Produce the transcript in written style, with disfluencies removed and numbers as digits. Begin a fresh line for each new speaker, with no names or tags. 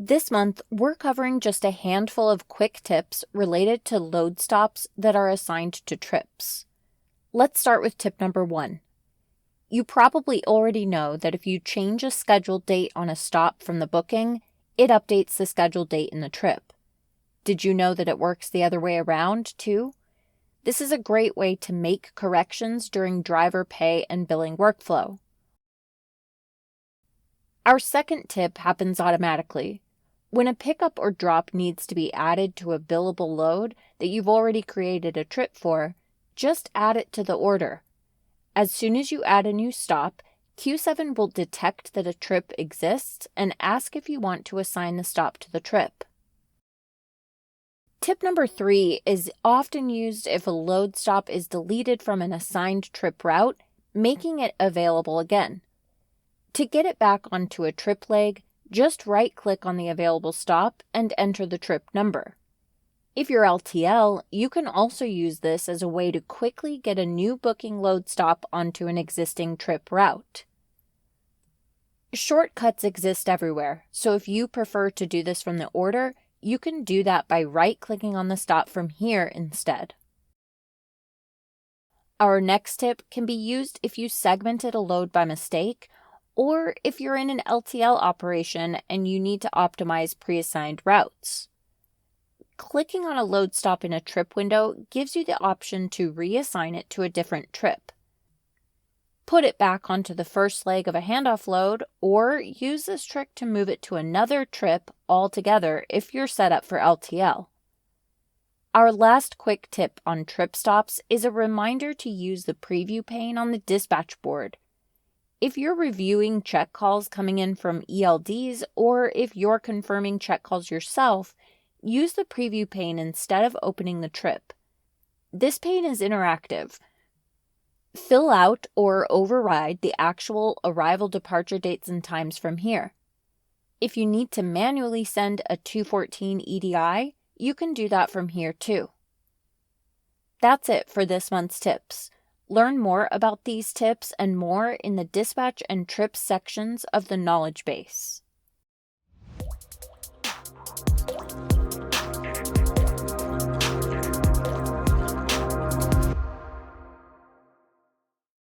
This month, we're covering just a handful of quick tips related to load stops that are assigned to trips. Let's start with tip number 1. You probably already know that if you change a scheduled date on a stop from the booking, it updates the scheduled date in the trip. Did you know that it works the other way around, too? This is a great way to make corrections during driver pay and billing workflow. Our second tip happens automatically. When a pickup or drop needs to be added to a billable load that you've already created a trip for, just add it to the order. As soon as you add a new stop, Q7 will detect that a trip exists and ask if you want to assign the stop to the trip. Tip number 3 is often used if a load stop is deleted from an assigned trip route, making it available again. To get it back onto a trip leg, just right-click on the available stop and enter the trip number. If you're LTL, you can also use this as a way to quickly get a new booking load stop onto an existing trip route. Shortcuts exist everywhere, so if you prefer to do this from the order, you can do that by right-clicking on the stop from here instead. Our next tip can be used if you segmented a load by mistake, or if you're in an LTL operation and you need to optimize pre-assigned routes. Clicking on a load stop in a trip window gives you the option to reassign it to a different trip. Put it back onto the first leg of a handoff load, or use this trick to move it to another trip altogether if you're set up for LTL. Our last quick tip on trip stops is a reminder to use the preview pane on the dispatch board. If you're reviewing check calls coming in from ELDs, or if you're confirming check calls yourself, use the preview pane instead of opening the trip. This pane is interactive. Fill out or override the actual arrival-departure dates and times from here. If you need to manually send a 214 EDI, you can do that from here too. That's it for this month's tips. Learn more about these tips and more in the dispatch and trips sections of the knowledge base.